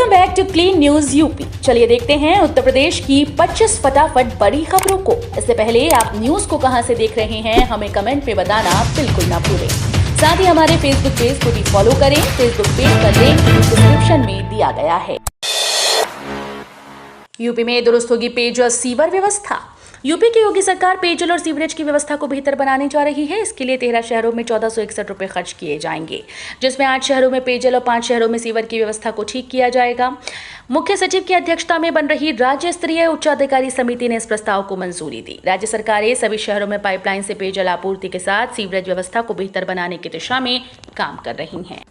Welcome back to clean news UP. चलिए देखते हैं उत्तर प्रदेश की 25 फटाफट बड़ी खबरों को। इससे पहले आप न्यूज को कहां से देख रहे हैं हमें कमेंट में बताना बिल्कुल ना भूलें। साथ ही हमारे फेसबुक पेज को भी फॉलो करें। फेसबुक पेज का लिंक डिस्क्रिप्शन में दिया गया है। यूपी में दुरुस्त होगी पेयजल सीवर व्यवस्था। यूपी की योगी सरकार पेयजल और सीवरेज की व्यवस्था को बेहतर बनाने जा रही है। इसके लिए 13 शहरों में 1461 रुपए खर्च किए जाएंगे, जिसमें 8 शहरों में पेयजल और 5 शहरों में सीवर की व्यवस्था को ठीक किया जाएगा। मुख्य सचिव की अध्यक्षता में बन रही राज्य स्तरीय उच्चाधिकारी समिति ने इस प्रस्ताव को मंजूरी दी। राज्य सरकारें सभी शहरों में पाइपलाइन से पेयजल आपूर्ति के साथ सीवरेज व्यवस्था को बेहतर बनाने की दिशा में काम कर रही हैं।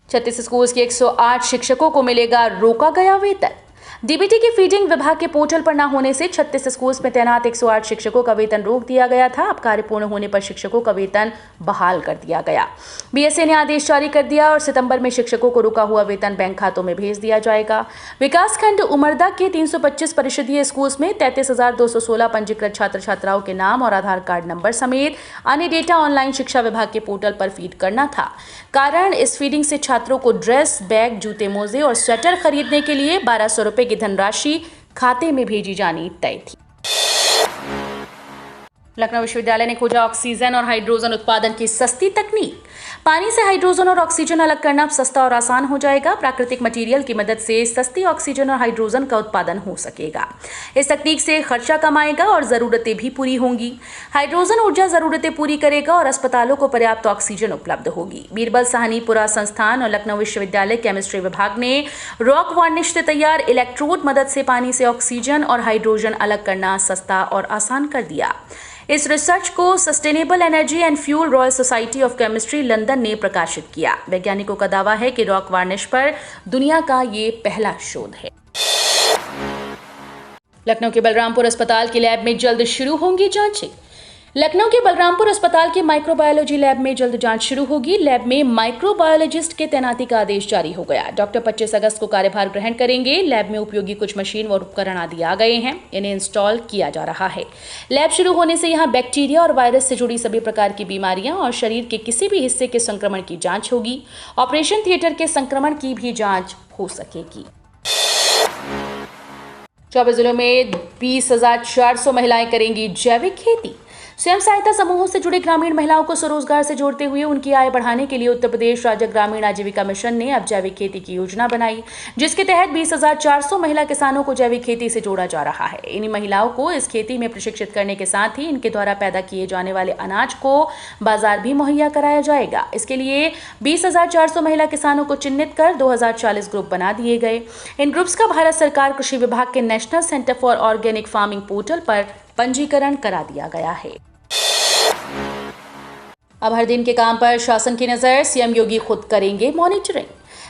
36 स्कूल के 108 शिक्षकों को मिलेगा रोका गया वेतन। डीबीटी की फीडिंग विभाग के पोर्टल पर न होने से 36 स्कूल्स में तैनात 108 शिक्षकों का वेतन रोक दिया गया था। अब कार्य पूर्ण होने पर शिक्षकों का वेतन बहाल कर दिया गया। बीएसए ने आदेश जारी कर दिया और सितंबर में शिक्षकों को रुका हुआ वेतन बैंक खातों में भेज दिया जाएगा। विकासखंड उमरदा के 325 परिषदीय स्कूल्स में 33,216 पंजीकृत छात्र छात्राओं के नाम और आधार कार्ड नंबर समेत अन्य डेटा ऑनलाइन शिक्षा विभाग के पोर्टल पर फीड करना था। कारण, इस फीडिंग से छात्रों को ड्रेस, बैग, जूते, मोजे और स्वेटर खरीदने के लिए 1200 रुपए की धनराशि खाते में भेजी जानी तय थी। लखनऊ विश्वविद्यालय ने खोजा ऑक्सीजन और हाइड्रोजन उत्पादन की सस्ती तकनीक। पानी से हाइड्रोजन और ऑक्सीजन अलग करना अब सस्ता और आसान हो जाएगा। प्राकृतिक मटेरियल की मदद से सस्ती ऑक्सीजन और हाइड्रोजन का उत्पादन हो सकेगा। इस तकनीक से खर्चा कम आएगा और जरूरतें भी पूरी होंगी। हाइड्रोजन ऊर्जा जरूरतें पूरी करेगा और अस्पतालों को पर्याप्त ऑक्सीजन उपलब्ध होगी। बीरबल साहनीपुरा संस्थान और लखनऊ विश्वविद्यालय केमिस्ट्री विभाग ने रॉक वार्निश से तैयार इलेक्ट्रोड मदद से पानी से ऑक्सीजन और हाइड्रोजन अलग करना सस्ता और आसान कर दिया। इस रिसर्च को sustainable energy and fuel royal society of chemistry London ने प्रकाशित किया। वैज्ञानिकों का दावा है कि रॉक वार्निश पर दुनिया का ये पहला शोध है। लखनऊ के बलरामपुर अस्पताल की लैब में जल्द शुरू होंगी जांचें। लखनऊ के बलरामपुर अस्पताल के माइक्रोबायोलॉजी लैब में जल्द जांच शुरू होगी। लैब में माइक्रोबायोलॉजिस्ट के तैनाती का आदेश जारी हो गया। डॉक्टर 25 अगस्त को कार्यभार ग्रहण करेंगे। लैब में उपयोगी कुछ मशीन और उपकरण आदि आ गए हैं, इन्हें इंस्टॉल किया जा रहा है। लैब शुरू होने से यहाँ बैक्टीरिया और वायरस से जुड़ी सभी प्रकार की बीमारियां और शरीर के किसी भी हिस्से के संक्रमण की जांच होगी। ऑपरेशन थिएटर के संक्रमण की भी जांच हो सकेगी। 24 जिलों में 20,400 महिलाएं करेंगी जैविक खेती। स्वयं सहायता समूहों से जुड़े ग्रामीण महिलाओं को स्वरोजगार से जोड़ते हुए उनकी आय बढ़ाने के लिए उत्तर प्रदेश राज्य ग्रामीण आजीविका मिशन ने अब जैविक खेती की योजना बनाई, जिसके तहत 20,400 महिला किसानों को जैविक खेती से जोड़ा जा रहा है। इन महिलाओं को इस खेती में प्रशिक्षित करने के साथ ही इनके द्वारा पैदा किए जाने वाले अनाज को बाजार भी मुहैया कराया जाएगा। इसके लिए 20,400 महिला किसानों को चिन्हित कर 2040 ग्रुप बना दिए गए। इन ग्रुप्स का भारत सरकार कृषि विभाग के national centre for organic farming portal पर पंजीकरण करा दिया गया है। अब हर दिन के काम पर शासन की नजर, सीएम योगी खुद करेंगे मॉनिटरिंग।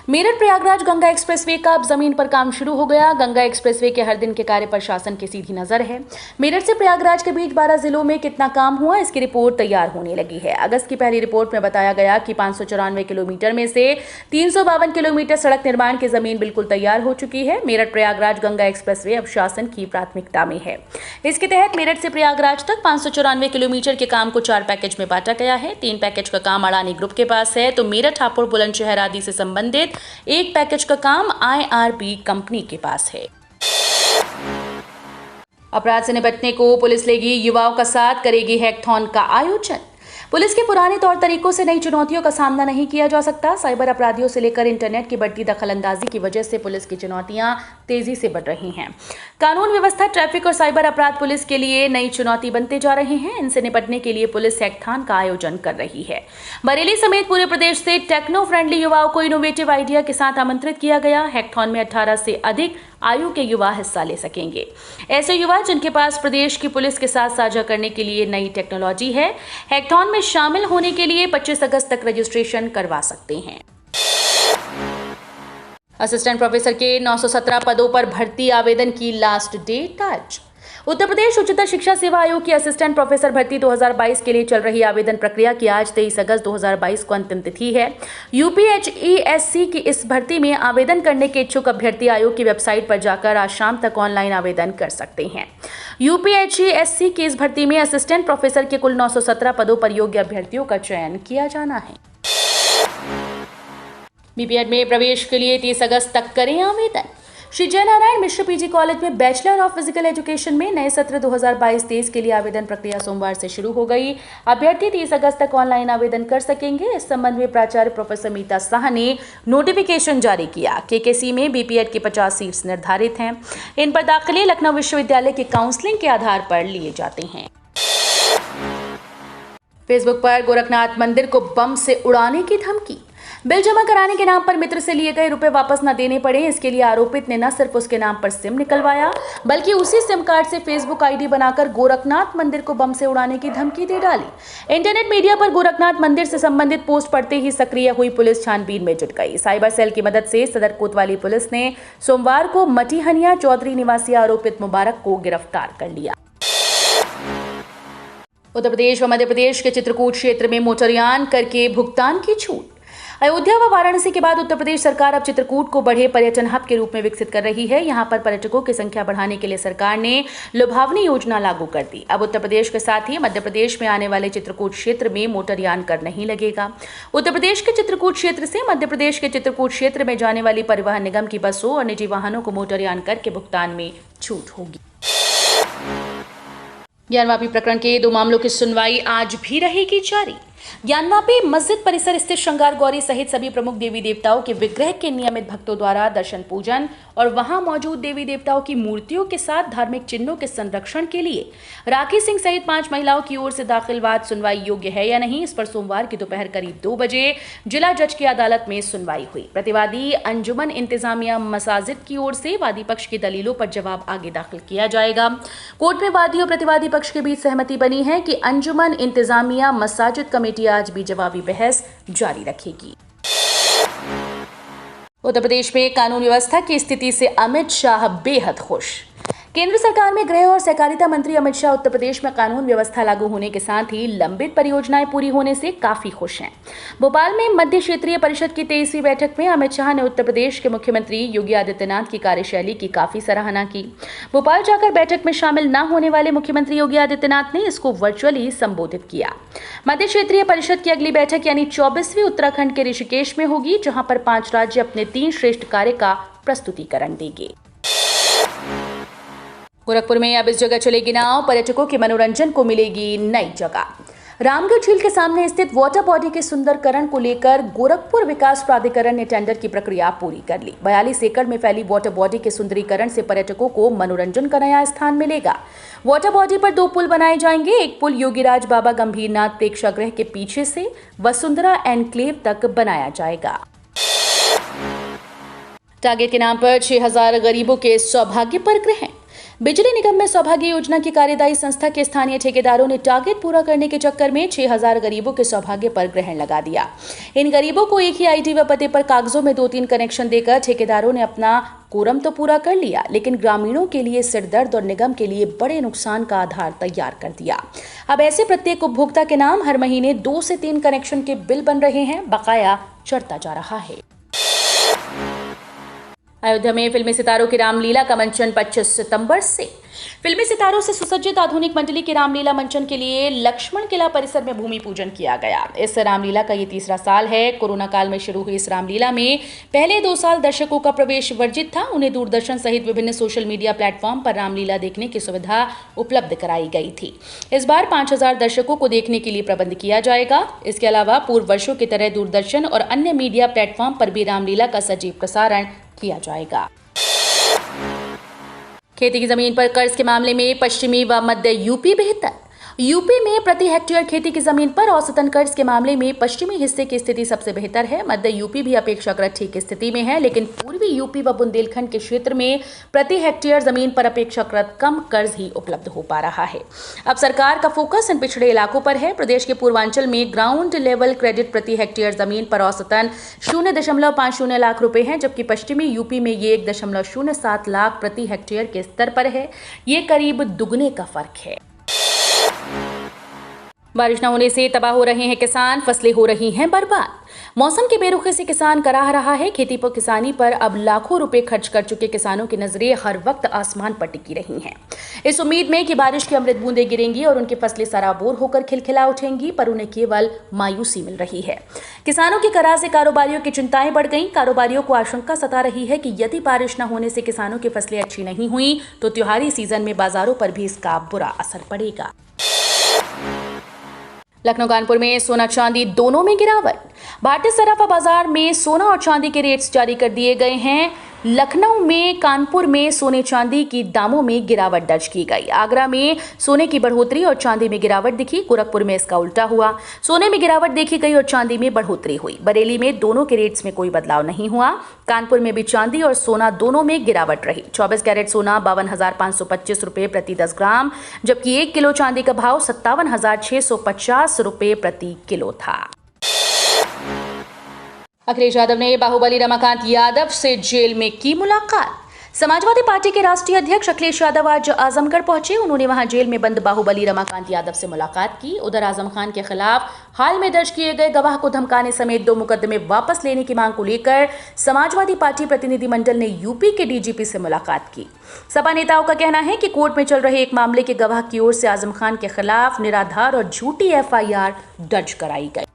मेरठ प्रयागराज गंगा एक्सप्रेसवे का अब जमीन पर काम शुरू हो गया। गंगा एक्सप्रेसवे के हर दिन के कार्य पर शासन की सीधी नजर है। मेरठ से प्रयागराज के बीच 12 जिलों में कितना काम हुआ, इसकी रिपोर्ट तैयार होने लगी है। अगस्त की पहली रिपोर्ट में बताया गया कि 594 किलोमीटर में से 352 किलोमीटर सड़क निर्माण की जमीन बिल्कुल तैयार हो चुकी है। मेरठ प्रयागराज गंगा एक्सप्रेसवे अब शासन की प्राथमिकता में है। इसके तहत मेरठ से प्रयागराज तक 594 किलोमीटर के काम को 4 पैकेज में बांटा गया है। 3 पैकेज का काम अडानी ग्रुप के पास है, तो मेरठ, हापुड़, बुलंदशहर आदि से संबंधित 1 पैकेज का काम आईआरबी कंपनी के पास है। अपराध से निपटने को पुलिस लेगी युवाओं का साथ, करेगी हैकथॉन का आयोजन। पुलिस के पुराने तौर तरीकों से नई चुनौतियों का सामना नहीं किया जा सकता। साइबर अपराधियों से लेकर इंटरनेट की बढ़ती दखलंदाजी की वजह से पुलिस की चुनौतियां तेजी से बढ़ रही हैं। कानून व्यवस्था, ट्रैफिक और साइबर अपराध पुलिस के लिए नई चुनौती बनते जा रहे हैं। इनसे निपटने के लिए पुलिस हैकथॉन का आयोजन कर रही है। बरेली समेत पूरे प्रदेश से टेक्नो फ्रेंडली युवाओं को इनोवेटिव आइडिया के साथ आमंत्रित किया गया। हैकथॉन में 18 से अधिक आयु के युवा हिस्सा ले सकेंगे। ऐसे युवा जिनके पास प्रदेश की पुलिस के साथ साझा करने के लिए नई टेक्नोलॉजी है, हैकथॉन में शामिल होने के लिए 25 अगस्त तक रजिस्ट्रेशन करवा सकते हैं। असिस्टेंट प्रोफेसर के 917 पदों पर भर्ती आवेदन की लास्ट डेट आज। उत्तर प्रदेश उच्चतर शिक्षा सेवा आयोग की असिस्टेंट प्रोफेसर भर्ती 2022 के लिए चल रही आवेदन प्रक्रिया की आज 23 अगस्त 2022 को अंतिम तिथि है। यूपीएचईएससी की इस भर्ती में आवेदन करने के इच्छुक अभ्यर्थी आयोग की वेबसाइट पर जाकर आज शाम तक ऑनलाइन आवेदन कर सकते हैं। यूपीएचईएससी की इस भर्ती में असिस्टेंट प्रोफेसर के कुल 917 पदों पर योग्य अभ्यर्थियों का चयन किया जाना है। बीपीएड में प्रवेश के लिए 30 अगस्त तक करें आवेदन। श्री जयनारायण मिश्र पीजी कॉलेज में बैचलर ऑफ फिजिकल एजुकेशन में नए सत्र 2022-23 के लिए आवेदन प्रक्रिया सोमवार से शुरू हो गई। अभ्यर्थी 30 अगस्त तक ऑनलाइन आवेदन कर सकेंगे। इस संबंध में प्राचार्य प्रोफेसर मीता शाह ने नोटिफिकेशन जारी किया। केकेसी में बीपीएड की 50 सीट्स निर्धारित हैं। इन पर दाखिले लखनऊ विश्वविद्यालय की काउंसलिंग के आधार पर लिए जाते हैं। फेसबुक पर गोरखनाथ मंदिर को बम से उड़ाने की धमकी। बिल जमा कराने के नाम पर मित्र से लिए गए रुपए वापस न देने पड़े, इसके लिए आरोपित ने न सिर्फ उसके नाम पर सिम निकलवाया बल्कि उसी सिम कार्ड से फेसबुक आईडी बनाकर गोरखनाथ मंदिर को बम से उड़ाने की धमकी दे डाली। इंटरनेट मीडिया पर गोरखनाथ मंदिर से संबंधित पोस्ट पढ़ते ही सक्रिय हुई पुलिस छानबीन में जुट गई। साइबर सेल की मदद से सदर कोतवाली पुलिस ने सोमवार को मटीहनिया चौधरी निवासी आरोपित मुबारक को गिरफ्तार कर लिया। उत्तर प्रदेश व मध्य प्रदेश के चित्रकूट क्षेत्र में मोटरयान करके भुगतान की छूट। अयोध्या व वाराणसी के बाद उत्तर प्रदेश सरकार अब चित्रकूट को बढ़े पर्यटन हब के रूप में विकसित कर रही है। यहां पर पर्यटकों की संख्या बढ़ाने के लिए सरकार ने लुभावनी योजना लागू कर दी। अब उत्तर प्रदेश के साथ ही मध्य प्रदेश में आने वाले चित्रकूट क्षेत्र में मोटरयान कर नहीं लगेगा। उत्तर प्रदेश के चित्रकूट क्षेत्र से मध्य प्रदेश के चित्रकूट क्षेत्र में जाने वाली परिवहन निगम की बसों और निजी वाहनों को मोटरयान कर के भुगतान में छूट होगी। ज्ञानवापी प्रकरण के 2 मामलों की सुनवाई आज भी रहेगी जारी। ज्ञानवापी मस्जिद परिसर स्थित श्रृंगार गौरी सहित सभी प्रमुख देवी देवताओं के विग्रह के नियमित भक्तों द्वारा दर्शन पूजन और वहां मौजूद देवी देवताओं की मूर्तियों के साथ धार्मिक चिन्हों के संरक्षण के लिए राखी सिंह सहित 5 महिलाओं की ओर से दाखिल वाद सुनवाई योग्य है या नहीं, इस पर सोमवार की दोपहर करीब 2 बजे जिला जज की अदालत में सुनवाई हुई। प्रतिवादी अंजुमन इंतजामिया मसाजिद की ओर से वादी पक्ष की दलीलों पर जवाब आगे दाखिल किया जाएगा। कोर्ट में वादी और प्रतिवादी पक्ष के बीच सहमति बनी है कि अंजुमन इंतजामिया मसाजिद कमेटी आज भी जवाबी बहस जारी रखेगी। उत्तर प्रदेश में कानून व्यवस्था की स्थिति से अमित शाह बेहद खुश। केंद्र सरकार में गृह और सहकारिता मंत्री अमित शाह उत्तर प्रदेश में कानून व्यवस्था लागू होने के साथ ही लंबित परियोजनाएं पूरी होने से काफी खुश हैं। भोपाल में मध्य क्षेत्रीय परिषद की 23वीं बैठक में अमित शाह ने उत्तर प्रदेश के मुख्यमंत्री योगी आदित्यनाथ की कार्यशैली की काफी सराहना की। भोपाल जाकर बैठक में शामिल न होने वाले मुख्यमंत्री योगी आदित्यनाथ ने इसको वर्चुअली संबोधित किया। मध्य क्षेत्रीय परिषद की अगली बैठक यानी 24वीं उत्तराखंड के ऋषिकेश में होगी, जहां पर 5 राज्य अपने 3 श्रेष्ठ कार्य का प्रस्तुतिकरण देंगे। गोरखपुर में अब इस जगह चलेगी नाव, पर्यटकों के मनोरंजन को मिलेगी नई जगह। रामगढ़ झील के सामने स्थित वाटर बॉडी के सुंदरकरण को लेकर गोरखपुर विकास प्राधिकरण ने टेंडर की प्रक्रिया पूरी कर ली। 42 एकड़ में फैली वाटर बॉडी के सुंदरीकरण से पर्यटकों को मनोरंजन का नया स्थान मिलेगा। वाटर बॉडी पर 2 पुल बनाए जाएंगे। एक पुल योगीराज बाबा गंभीरनाथ प्रेक्षागृह के पीछे से वसुंधरा एनक्लेव तक बनाया जाएगा। टारगेट के नाम पर 6000 गरीबों के सौभाग्य पर ग्रहण। बिजली निगम में सौभाग्य योजना की कार्यदायी संस्था के स्थानीय ठेकेदारों ने टारगेट पूरा करने के चक्कर में 6000 गरीबों के सौभाग्य पर ग्रहण लगा दिया। इन गरीबों को एक ही आईडी व पते पर कागजों में 2-3 कनेक्शन देकर ठेकेदारों ने अपना कोरम तो पूरा कर लिया, लेकिन ग्रामीणों के लिए सिरदर्द और निगम के लिए बड़े नुकसान का आधार तैयार कर दिया। अब ऐसे प्रत्येक उपभोक्ता के नाम हर महीने 2 से 3 कनेक्शन के बिल बन रहे हैं, बकाया चढ़ता जा रहा है। अयोध्या में फिल्मी सितारों की रामलीला का मंचन 25 सितंबर से। फिल्मी सितारों से सुसज्जित आधुनिक मंडली की रामलीला मंचन के लिए लक्ष्मण किला परिसर में भूमि पूजन किया गया। इस रामलीला का ये 3रा साल है। कोरोना काल में शुरू हुई इस रामलीला में पहले 2 साल दर्शकों का प्रवेश वर्जित था। उन्हें दूरदर्शन सहित विभिन्न सोशल मीडिया प्लेटफॉर्म पर रामलीला देखने की सुविधा उपलब्ध कराई गई थी। इस बार 5000 दर्शकों को देखने के लिए प्रबंध किया जाएगा। इसके अलावा पूर्व वर्षों की तरह दूरदर्शन और अन्य मीडिया प्लेटफॉर्म पर भी रामलीला का सजीव प्रसारण किया जाएगा। खेती की जमीन पर कर्ज के मामले में पश्चिमी व मध्य यूपी बेहतर। यूपी में प्रति हेक्टेयर खेती की जमीन पर औसतन कर्ज के मामले में पश्चिमी हिस्से की स्थिति सबसे बेहतर है। मध्य यूपी भी अपेक्षाकृत ठीक स्थिति में है, लेकिन पूर्वी यूपी व बुंदेलखंड के क्षेत्र में प्रति हेक्टेयर जमीन पर अपेक्षाकृत कम कर्ज ही उपलब्ध हो पा रहा है। अब सरकार का फोकस इन पिछड़े इलाकों पर है। प्रदेश के पूर्वांचल में ग्राउंड लेवल क्रेडिट प्रति हेक्टेयर जमीन पर औसतन 0.50 लाख रुपए है, जबकि पश्चिमी यूपी में ये 1.07 लाख प्रति हेक्टेयर के स्तर पर है। ये करीब दुगने का फर्क है। बारिश न होने से तबाह हो रहे हैं किसान, फसलें हो रही हैं बर्बाद। मौसम की बेरुखी से किसान कराह रहा है। खेती पर किसानी पर अब लाखों रुपए खर्च कर चुके किसानों की नजरें हर वक्त आसमान पर टिकी रही हैं, इस उम्मीद में कि बारिश की अमृत बूंदें गिरेंगी और उनकी फसलें सराबोर होकर खिलखिला उठेंगी, पर उन्हें केवल मायूसी मिल रही है। किसानों की कराह से कारोबारियों की चिंताएं बढ़ गईं। कारोबारियों को आशंका सता रही है कि यदि बारिश न होने से किसानों की फसलें अच्छी नहीं हुई तो त्योहारी सीजन में बाजारों पर भी इसका बुरा असर पड़ेगा। लखनऊ कानपुर में सोना चांदी दोनों में गिरावट। भारतीय सराफा बाजार में सोना और चांदी के रेट्स जारी कर दिए गए हैं। लखनऊ में कानपुर में सोने चांदी की दामों में गिरावट दर्ज की गई। आगरा में सोने की बढ़ोतरी और चांदी में गिरावट दिखी। गोरखपुर में इसका उल्टा हुआ, सोने में गिरावट देखी गई और चांदी में बढ़ोतरी हुई। बरेली में दोनों के रेट्स में कोई बदलाव नहीं हुआ। कानपुर में भी चांदी और सोना दोनों में गिरावट रही। 24 कैरेट सोना 52,525 रुपए प्रति 10 ग्राम, जबकि 1 किलो चांदी का भाव 57,650 रुपए प्रति किलो था। अखिलेश यादव ने बाहुबली रमाकांत यादव से जेल में की मुलाकात। समाजवादी पार्टी के राष्ट्रीय अध्यक्ष अखिलेश यादव आज आजमगढ़ पहुंचे। उन्होंने वहां जेल में बंद बाहुबली रमाकांत यादव से मुलाकात की। उधर आजम खान के खिलाफ हाल में दर्ज किए गए गवाह को धमकाने समेत 2 मुकदमे वापस लेने की मांग को लेकर समाजवादी पार्टी प्रतिनिधिमंडल ने यूपी के डीजीपी से मुलाकात की। सपा नेताओं का कहना है कि कोर्ट में चल रहे एक मामले के गवाह की ओर से आजम खान के खिलाफ निराधार और झूठी FIR दर्ज कराई गई।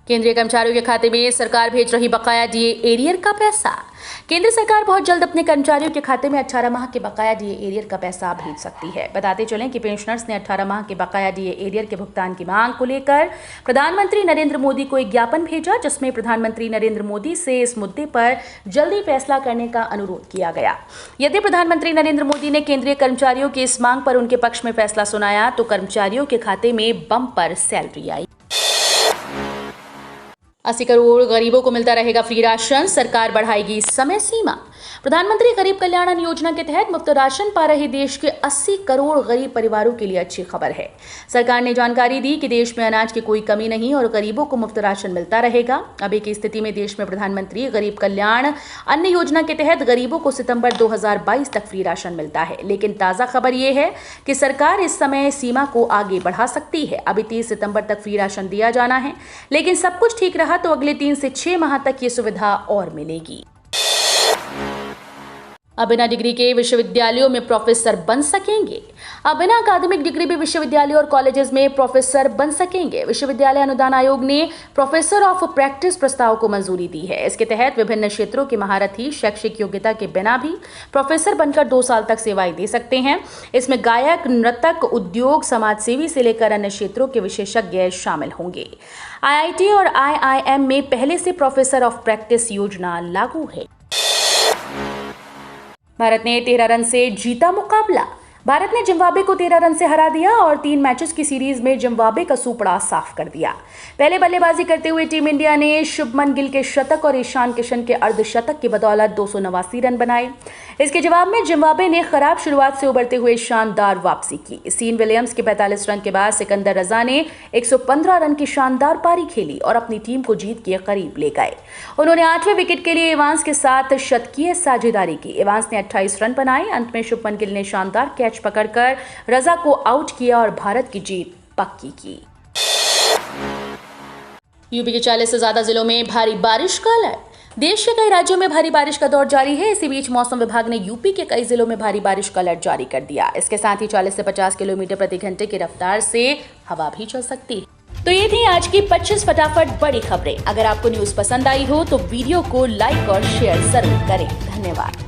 केंद्रीय कर्मचारियों के खाते में सरकार भेज रही बकाया DA एरियर का पैसा। केंद्र सरकार बहुत जल्द अपने कर्मचारियों के खाते में 18 माह के बकाया DA एरियर का पैसा भेज सकती है। बताते चलें कि पेंशनर्स ने 18 माह के बकाया DA एरियर के भुगतान की मांग को लेकर प्रधानमंत्री नरेंद्र मोदी को एक ज्ञापन भेजा, जिसमें प्रधानमंत्री नरेंद्र मोदी से इस मुद्दे पर जल्दी फैसला करने का अनुरोध किया गया। यदि प्रधानमंत्री नरेंद्र मोदी ने केंद्रीय कर्मचारियों की इस मांग पर उनके पक्ष में फैसला सुनाया तो कर्मचारियों के खाते में बम्पर सैलरी आई। 80 करोड़ गरीबों को मिलता रहेगा फ्री राशन, सरकार बढ़ाएगी समय सीमा। प्रधानमंत्री गरीब कल्याण अन्न योजना के तहत मुफ्त राशन पा रहे देश के 80 करोड़ गरीब परिवारों के लिए अच्छी खबर है। सरकार ने जानकारी दी कि देश में अनाज की कोई कमी नहीं और गरीबों को मुफ्त राशन मिलता रहेगा। अभी की स्थिति में देश में प्रधानमंत्री गरीब कल्याण अन्न योजना के तहत गरीबों को सितंबर 2022 तक फ्री राशन मिलता है, लेकिन ताज़ा खबर यह है कि सरकार इस समय सीमा को आगे बढ़ा सकती है। अभी 30 सितंबर तक फ्री राशन दिया जाना है, लेकिन सब कुछ ठीक रहा तो अगले 3 से 6 माह तक ये सुविधा और मिलेगी। अब बिना डिग्री के विश्वविद्यालयों में प्रोफेसर बन सकेंगे। अब बिना अकादमिक डिग्री भी विश्वविद्यालयों और कॉलेजेस में प्रोफेसर बन सकेंगे। विश्वविद्यालय अनुदान आयोग ने प्रोफेसर ऑफ प्रैक्टिस प्रस्ताव को मंजूरी दी है। इसके तहत विभिन्न क्षेत्रों के महारथी शैक्षिक योग्यता के बिना भी प्रोफेसर बनकर 2 साल तक सेवाएं दे सकते हैं। इसमें गायक, नर्तक, उद्योग, समाजसेवी से लेकर अन्य क्षेत्रों के विशेषज्ञ शामिल होंगे। IIT और IIM में पहले से प्रोफेसर ऑफ प्रैक्टिस योजना लागू है। भारत ने 13 रन से जीता मुकाबला। भारत ने जिम्बाब्वे को 13 रन से हरा दिया और 3 मैचेस की सीरीज में जिम्बाब्वे का सूपड़ा साफ कर दिया। पहले बल्लेबाजी करते हुए टीम इंडिया ने शुभमन गिल के शतक और ईशान किशन के अर्धशतक की बदौलत 289 रन बनाए। इसके जवाब में जिम्बाब्वे ने खराब शुरुआत से उबरते हुए शानदार वापसी की। सीन विलियम्स के 45 रन के बाद सिकंदर रजा ने 115 रन की शानदार पारी खेली और अपनी टीम को जीत के करीब ले गए। उन्होंने 8वें विकेट के लिए एवांस के साथ शतकीय साझेदारी की। एवांस ने 28 रन बनाए। अंत में शुभमन गिल ने शानदार कैच पकड़कर रजा को आउट किया और भारत की जीत पक्की की। यूपी के 40 से ज्यादा जिलों में भारी बारिश का अलर्ट। देश के कई राज्यों में भारी बारिश का दौर जारी है। इसी बीच मौसम विभाग ने यूपी के कई जिलों में भारी बारिश का अलर्ट जारी कर दिया। इसके साथ ही 40 से 50 किलोमीटर प्रति घंटे की रफ्तार से हवा भी चल सकती है। तो ये थी आज की 25 फटाफट बड़ी खबरें। अगर आपको न्यूज पसंद आई हो तो वीडियो को लाइक और शेयर जरूर करें। धन्यवाद।